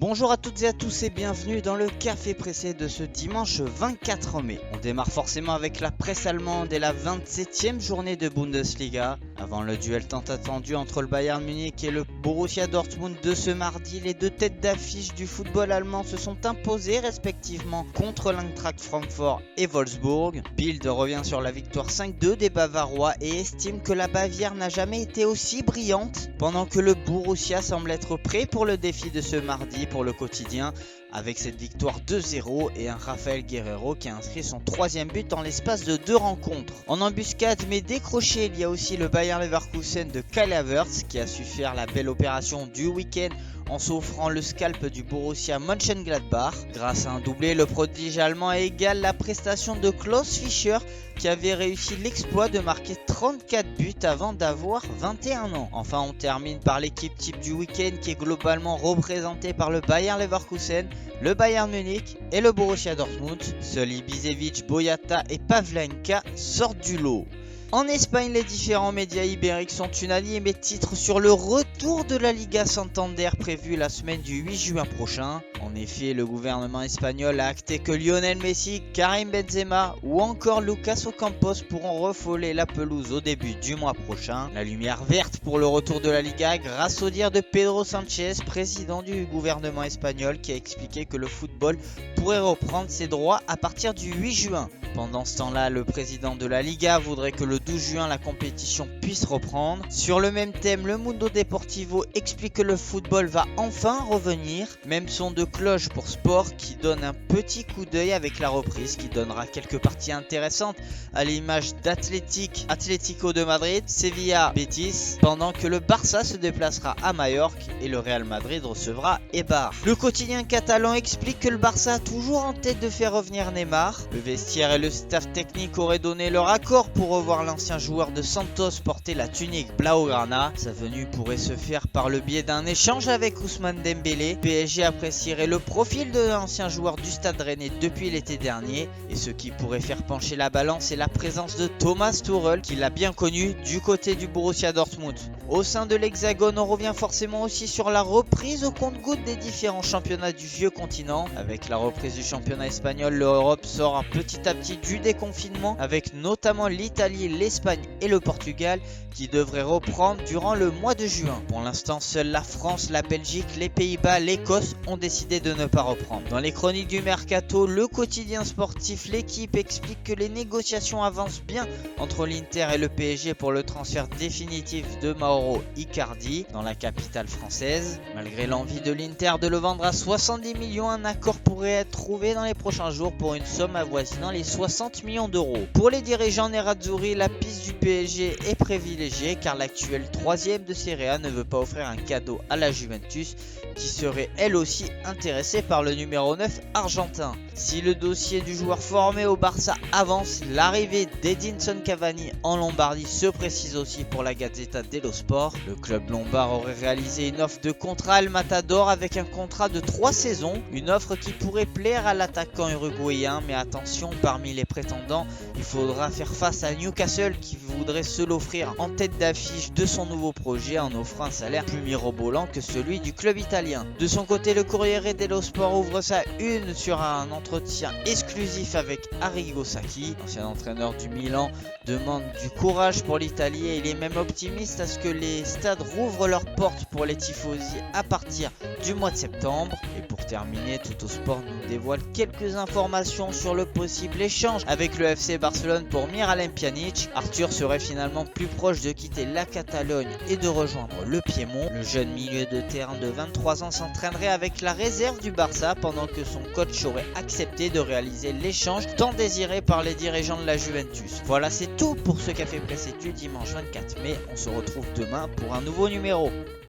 Bonjour à toutes et à tous et bienvenue dans le café pressé de ce dimanche 24 mai. On démarre forcément avec la presse allemande et la 27e journée de Bundesliga. Avant le duel tant attendu entre le Bayern Munich et le Borussia Dortmund de ce mardi, les deux têtes d'affiche du football allemand se sont imposées respectivement contre l'Eintracht Francfort et Wolfsburg. Bild revient sur la victoire 5-2 des Bavarois et estime que la Bavière n'a jamais été aussi brillante, pendant que le Borussia semble être prêt pour le défi de ce mardi pour le quotidien, avec cette victoire 2-0 et un Rafael Guerreiro qui a inscrit son troisième but en l'espace de 2 rencontres. En embuscade mais décroché, il y a aussi le Bayer Leverkusen de Kai Havertz qui a su faire la belle opération du week-end en s'offrant le scalp du Borussia Mönchengladbach. Grâce à un doublé, le prodige allemand égale la prestation de Klaus Fischer qui avait réussi l'exploit de marquer 34 buts avant d'avoir 21 ans. Enfin, on termine par l'équipe type du week-end qui est globalement représentée par le Bayer Leverkusen, le Bayern Munich et le Borussia Dortmund. Seuls Ibišević, Boyata et Pavlenka sortent du lot. En Espagne, les différents médias ibériques sont unanimes et titrent sur le retour de la Liga Santander prévu la semaine du 8 juin prochain. En effet, le gouvernement espagnol a acté que Lionel Messi, Karim Benzema ou encore Lucas Ocampos pourront refouler la pelouse au début du mois prochain. La lumière verte pour le retour de la Liga grâce au dire de Pedro Sánchez, président du gouvernement espagnol, qui a expliqué que le football pourrait reprendre ses droits à partir du 8 juin. Pendant ce temps-là, le président de la Liga voudrait que le 12 juin la compétition puisse reprendre. Sur le même thème, le Mundo Deportivo explique que le football va enfin revenir. Même son de cloche pour Sport qui donne un petit coup d'œil avec la reprise qui donnera quelques parties intéressantes à l'image d'Atlético de Madrid, Sevilla, Betis, pendant que le Barça se déplacera à Majorque et le Real Madrid recevra Eibar. Le quotidien catalan explique que le Barça a toujours en tête de faire revenir Neymar. Le vestiaire et le staff technique auraient donné leur accord pour revoir l'ancien joueur de Santos porter la tunique Blaugrana. Sa venue pourrait se faire par le biais d'un échange avec Ousmane Dembélé. PSG apprécierait le profil de l'ancien joueur du Stade Rennais depuis l'été dernier, et ce qui pourrait faire pencher la balance est la présence de Thomas Tuchel qui l'a bien connu du côté du Borussia Dortmund. Au sein de l'Hexagone, on revient forcément aussi sur la reprise au compte-gouttes des différents championnats du vieux continent. Avec la reprise du championnat espagnol, l'Europe sort petit à petit du déconfinement, avec notamment l'Italie, l'Espagne et le Portugal qui devraient reprendre durant le mois de juin. Pour l'instant, seules la France, la Belgique, les Pays-Bas, l'Écosse ont décidé de ne pas reprendre. Dans les chroniques du Mercato, le quotidien sportif L'équipe explique que les négociations avancent bien entre l'Inter et le PSG pour le transfert définitif de Mauro Icardi dans la capitale française. Malgré l'envie de l'Inter de le vendre à 70 millions, un accord pourrait être trouvé dans les prochains jours pour une somme avoisinant les 60 millions d'euros. Pour les dirigeants nerazzurri, la piste du PSG est privilégiée car l'actuel 3e de Serie A ne veut pas offrir un cadeau à la Juventus qui serait elle aussi intéressée par le numéro 9 argentin. Si le dossier du joueur formé au Barça avance, l'arrivée d'Edinson Cavani en Lombardie se précise aussi pour la Gazzetta dello Sport. Le club lombard aurait réalisé une offre de contrat al Matador avec un contrat de 3 saisons, une offre qui pourrait plaire à l'attaquant uruguayen, mais attention, parmi les prétendants, il faudra faire face à Newcastle qui voudrait se l'offrir en tête d'affiche de son nouveau projet en offrant un salaire plus mirobolant que celui du club italien. De son côté, le Corriere dello Sport ouvre sa une sur un entretien exclusif avec Arrigo Sacchi, ancien entraîneur du Milan, demande du courage pour l'Italie et il est même optimiste à ce que les stades rouvrent leurs portes pour les tifosi à partir du mois de septembre. Et pour terminer, Tuttosport nous dévoile quelques informations sur le possible échange avec le FC Barcelone pour Miralem Pjanic. Arthur serait finalement plus proche de quitter la Catalogne et de rejoindre le Piémont. Le jeune milieu de terrain de 23 ans s'entraînerait avec la réserve du Barça pendant que son coach aurait accepté de réaliser l'échange tant désiré par les dirigeants de la Juventus. Voilà, c'est tout pour ce café pressé du dimanche 24 mai. On se retrouve demain pour un nouveau numéro.